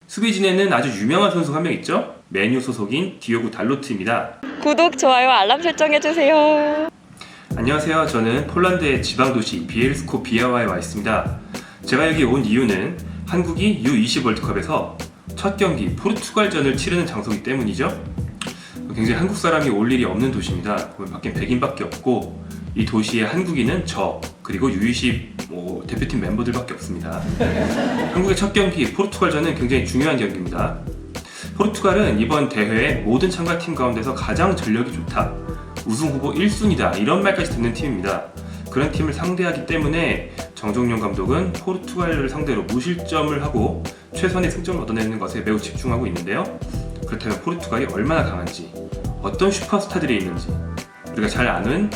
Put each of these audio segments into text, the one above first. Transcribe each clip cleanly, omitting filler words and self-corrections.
수비진에는 아주 유명한 선수 한 명 있죠? 맨유 소속인 디오고 달로트입니다. 구독, 좋아요, 알람 설정해주세요. 안녕하세요. 저는 폴란드의 지방도시 비엘스코 비아와에 와 있습니다. 제가 여기 온 이유는 한국이 U20 월드컵에서 첫 경기 포르투갈전을 치르는 장소이기 때문이죠. 굉장히 한국 사람이 올 일이 없는 도시입니다. 밖엔 백인밖에 없고 이 도시의 한국인은 저 그리고 U20 대표팀 멤버들밖에 없습니다. 한국의 첫 경기 포르투갈전은 굉장히 중요한 경기입니다. 포르투갈은 이번 대회의 모든 참가팀 가운데서 가장 전력이 좋다, 우승 후보 1순위다 이런 말까지 듣는 팀입니다. 그런 팀을 상대하기 때문에 정종용 감독은 포르투갈을 상대로 무실점을 하고 최선의 승점을 얻어내는 것에 매우 집중하고 있는데요. 그렇다면 포르투갈이 얼마나 강한지, 어떤 슈퍼스타들이 있는지, 우리가 잘 아는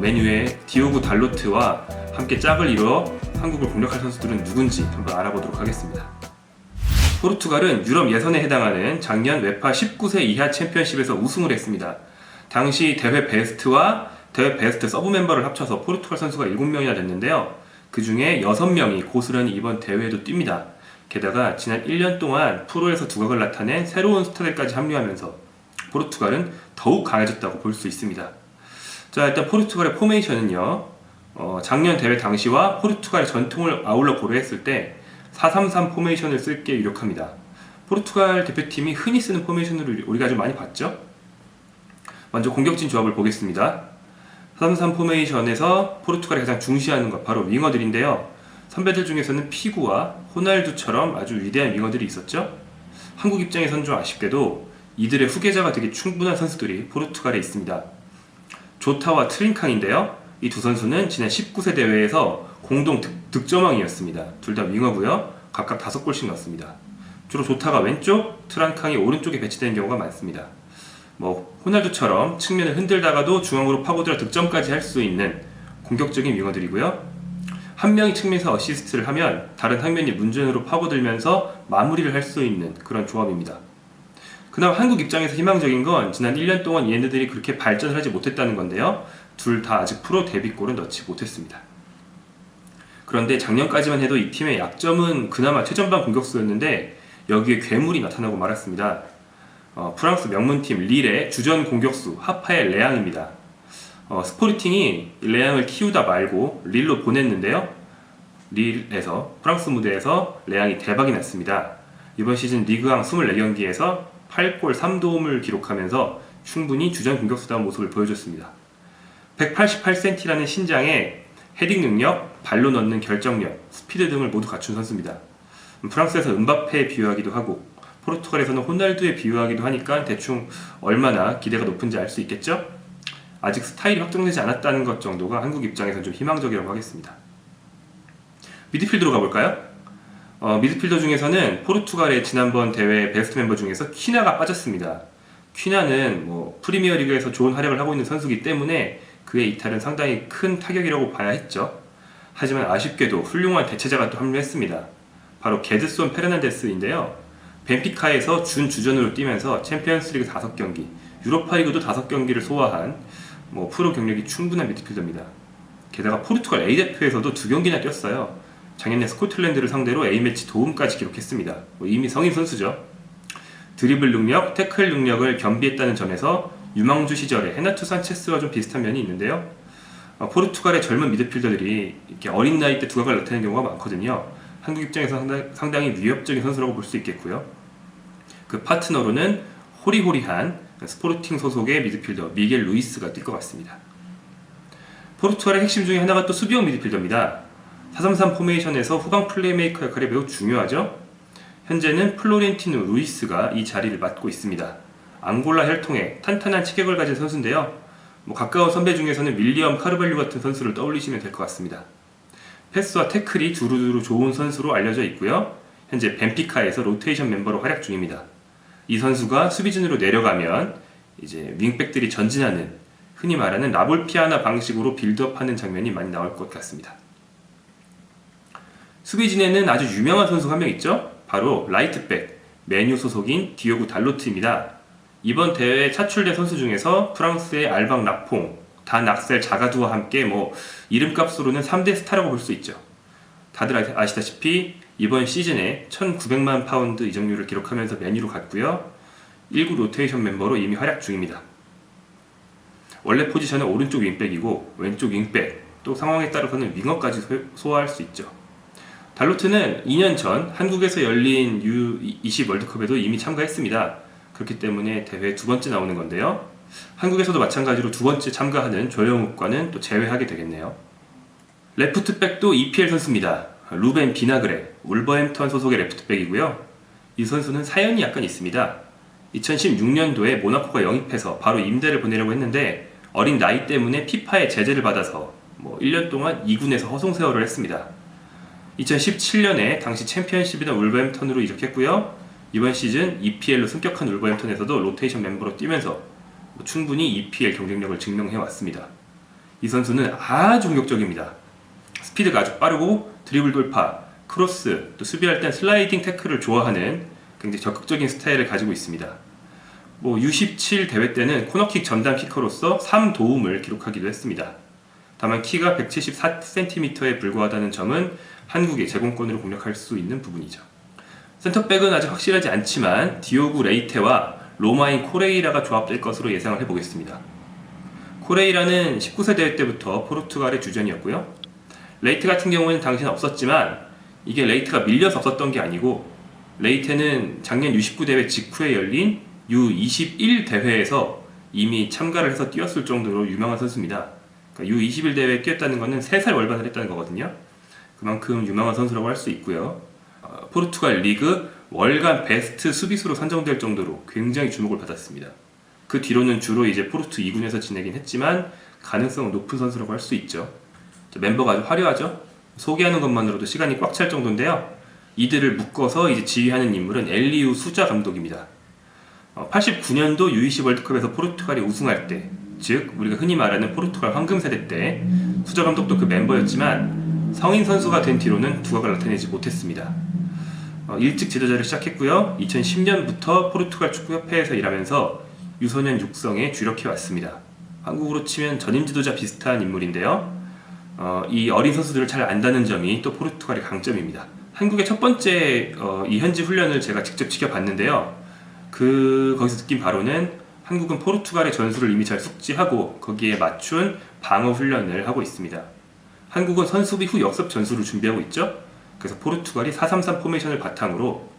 맨유의 디오고 달로트와 함께 짝을 이루어 한국을 공략할 선수들은 누군지 한번 알아보도록 하겠습니다. 포르투갈은 유럽 예선에 해당하는 작년 웨파 19세 이하 챔피언십에서 우승을 했습니다. 당시 대회 베스트와 대회 베스트 서브 멤버를 합쳐서 포르투갈 선수가 7명이나 됐는데요. 그 중에 6명이 고스란히 이번 대회에도 뜁니다. 게다가 지난 1년 동안 프로에서 두각을 나타낸 새로운 스타들까지 합류하면서 포르투갈은 더욱 강해졌다고 볼 수 있습니다. 자, 일단 포르투갈의 포메이션은요, 작년 대회 당시와 포르투갈의 전통을 아울러 고려했을 때 4-3-3 포메이션을 쓸 게 유력합니다. 포르투갈 대표팀이 흔히 쓰는 포메이션으로 우리가 아주 많이 봤죠? 먼저 공격진 조합을 보겠습니다. 4-3-3 포메이션에서 포르투갈이 가장 중시하는 것 바로 윙어들인데요. 선배들 중에서는 피구와 호날두처럼 아주 위대한 윙어들이 있었죠. 한국 입장에선 좀 아쉽게도 이들의 후계자가 되기 충분한 선수들이 포르투갈에 있습니다. 조타와 트링캉인데요. 이 두 선수는 지난 19세 대회에서 공동 득점왕이었습니다. 둘 다 윙어고요. 각각 5골씩 넣었습니다. 주로 조타가 왼쪽, 트랑캉이 오른쪽에 배치되는 경우가 많습니다. 호날두처럼 측면을 흔들다가도 중앙으로 파고들어 득점까지 할 수 있는 공격적인 윙어들이고요. 한 명이 측면에서 어시스트를 하면 다른 한 명이 문전으로 파고들면서 마무리를 할 수 있는 그런 조합입니다. 그나마 한국 입장에서 희망적인 건 지난 1년 동안 얘네들이 그렇게 발전을 하지 못했다는 건데요. 둘 다 아직 프로 데뷔골은 넣지 못했습니다. 그런데 작년까지만 해도 이 팀의 약점은 그나마 최전방 공격수였는데 여기에 괴물이 나타나고 말았습니다. 프랑스 명문팀 릴의 주전 공격수 하파엘 레앙입니다. 스포르팅이 레앙을 키우다 말고 릴로 보냈는데요. 릴에서 프랑스 무대에서 레앙이 대박이 났습니다. 이번 시즌 리그왕 24경기에서 8골 3도움을 기록하면서 충분히 주전 공격수다운 모습을 보여줬습니다. 188cm라는 신장에 헤딩 능력, 발로 넣는 결정력, 스피드 등을 모두 갖춘 선수입니다. 프랑스에서 음바페에 비유하기도 하고 포르투갈에서는 호날두에 비유하기도 하니까 대충 얼마나 기대가 높은지 알 수 있겠죠? 아직 스타일이 확정되지 않았다는 것 정도가 한국 입장에서는 좀 희망적이라고 하겠습니다. 미드필더로 가볼까요? 미드필더 중에서는 포르투갈의 지난번 대회 베스트 멤버 중에서 퀴나가 빠졌습니다. 퀴나는 프리미어리그에서 좋은 활약을 하고 있는 선수이기 때문에 그의 이탈은 상당히 큰 타격이라고 봐야 했죠. 하지만 아쉽게도 훌륭한 대체자가 또 합류했습니다. 바로 게드손 페르난데스인데요. 벤피카에서 준주전으로 뛰면서 챔피언스리그 5경기, 유로파리그도 5경기를 소화한 프로 경력이 충분한 미드필더입니다. 게다가 포르투갈 A대표에서도 2경기나 뛰었어요. 작년에 스코틀랜드를 상대로 A매치 도움까지 기록했습니다. 이미 성인 선수죠. 드리블 능력, 태클 능력을 겸비했다는 점에서 유망주 시절의 헤나투 산체스와 좀 비슷한 면이 있는데요. 포르투갈의 젊은 미드필더들이 이렇게 어린 나이 때 두각을 나타내는 경우가 많거든요. 한국 입장에서 상당히 위협적인 선수라고 볼 수 있겠고요. 그 파트너로는 호리호리한 스포르팅 소속의 미드필더 미겔 루이스가 뛸 것 같습니다. 포르투갈의 핵심 중에 하나가 또 수비형 미드필더입니다. 4-3-3 포메이션에서 후방 플레이메이커 역할이 매우 중요하죠. 현재는 플로렌티노 루이스가 이 자리를 맡고 있습니다. 앙골라 혈통의 탄탄한 체격을 가진 선수인데요. 가까운 선배 중에서는 윌리엄 카르발류 같은 선수를 떠올리시면 될 것 같습니다. 패스와 태클이 두루두루 좋은 선수로 알려져 있고요. 현재 벤피카에서 로테이션 멤버로 활약 중입니다. 이 선수가 수비진으로 내려가면 이제 윙백들이 전진하는 흔히 말하는 라볼피아나 방식으로 빌드업하는 장면이 많이 나올 것 같습니다. 수비진에는 아주 유명한 선수가 한 명 있죠? 바로 라이트백, 맨유 소속인 디오고 달로트입니다. 이번 대회에 차출된 선수 중에서 프랑스의 알방 라퐁, 단 악셀 자가두와 함께 이름값으로는 3대 스타라고 볼 수 있죠. 다들 아시다시피 이번 시즌에 1900만 파운드 이적료를 기록하면서 맨유로 갔고요. 1구 로테이션 멤버로 이미 활약 중입니다. 원래 포지션은 오른쪽 윙백이고 왼쪽 윙백, 또 상황에 따라서는 윙어까지 소화할 수 있죠. 달로트는 2년 전 한국에서 열린 U20 월드컵에도 이미 참가했습니다. 그렇기 때문에 대회 두 번째 나오는 건데요. 한국에서도 마찬가지로 두 번째 참가하는 조영욱과는 또 제외하게 되겠네요. 레프트백도 EPL 선수입니다. 루벤 비나그레, 울버햄턴 소속의 레프트백이고요. 이 선수는 사연이 약간 있습니다. 2016년도에 모나코가 영입해서 바로 임대를 보내려고 했는데 어린 나이 때문에 피파의 제재를 받아서 1년 동안 2군에서 허송세월을 했습니다. 2017년에 당시 챔피언십이던 울버햄턴으로 이적했고요. 이번 시즌 EPL로 승격한 울버햄턴에서도 로테이션 멤버로 뛰면서 충분히 EPL 경쟁력을 증명해왔습니다. 이 선수는 아주 공격적입니다. 스피드가 아주 빠르고 드리블 돌파, 크로스, 또 수비할 땐 슬라이딩 태클을 좋아하는 굉장히 적극적인 스타일을 가지고 있습니다. U17 대회 때는 코너킥 전담 키커로서 3도움을 기록하기도 했습니다. 다만 키가 174cm에 불과하다는 점은 한국의 제공권으로 공략할 수 있는 부분이죠. 센터백은 아직 확실하지 않지만 디오구 레이테와 로마인 코레이라가 조합될 것으로 예상을 해보겠습니다. 코레이라는 19세 대회 때부터 포르투갈의 주전이었고요. 레이테 같은 경우는 당시는 없었지만 이게 레이테가 밀려서 없었던 게 아니고 레이테는 작년 U19 대회 직후에 열린 U21 대회에서 이미 참가를 해서 뛰었을 정도로 유명한 선수입니다. 그러니까 U21 대회에 뛰었다는 것은 3살 월반을 했다는 거거든요. 그만큼 유명한 선수라고 할 수 있고요. 포르투갈 리그 월간 베스트 수비수로 선정될 정도로 굉장히 주목을 받았습니다. 그 뒤로는 주로 이제 포르투 2군에서 지내긴 했지만 가능성 높은 선수라고 할 수 있죠. 멤버가 아주 화려하죠. 소개하는 것만으로도 시간이 꽉 찰 정도인데요. 이들을 묶어서 이제 지휘하는 인물은 엘리우 수자 감독입니다. 89년도 U20 월드컵에서 포르투갈이 우승할 때, 즉 우리가 흔히 말하는 포르투갈 황금 세대 때 수자 감독도 그 멤버였지만 성인 선수가 된 뒤로는 두각을 나타내지 못했습니다. 일찍 지도자를 시작했고요. 2010년부터 포르투갈 축구협회에서 일하면서 유소년 육성에 주력해왔습니다. 한국으로 치면 전임 지도자 비슷한 인물인데요. 이 어린 선수들을 잘 안다는 점이 또 포르투갈의 강점입니다. 한국의 첫 번째 이 현지 훈련을 제가 직접 지켜봤는데요. 거기서 느낀 바로는 한국은 포르투갈의 전술을 이미 잘 숙지하고 거기에 맞춘 방어 훈련을 하고 있습니다. 한국은 선수비 후 역습 전술을 준비하고 있죠. 그래서 포르투갈이 4-3-3 포메이션을 바탕으로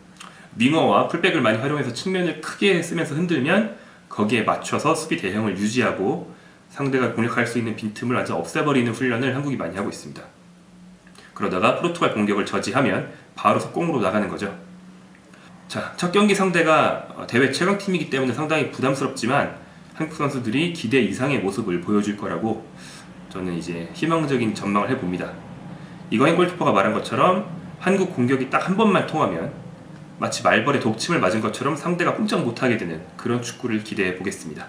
윙어와 풀백을 많이 활용해서 측면을 크게 쓰면서 흔들면 거기에 맞춰서 수비 대형을 유지하고 상대가 공략할 수 있는 빈틈을 완전 없애버리는 훈련을 한국이 많이 하고 있습니다. 그러다가 포르투갈 공격을 저지하면 바로 속공으로 나가는 거죠. 자, 첫 경기 상대가 대회 최강팀이기 때문에 상당히 부담스럽지만 한국 선수들이 기대 이상의 모습을 보여줄 거라고 저는 이제 희망적인 전망을 해봅니다. 이거인 골키퍼가 말한 것처럼 한국 공격이 딱 한 번만 통하면 마치 말벌에 독침을 맞은 것처럼 상대가 꼼짝 못하게 되는 그런 축구를 기대해 보겠습니다.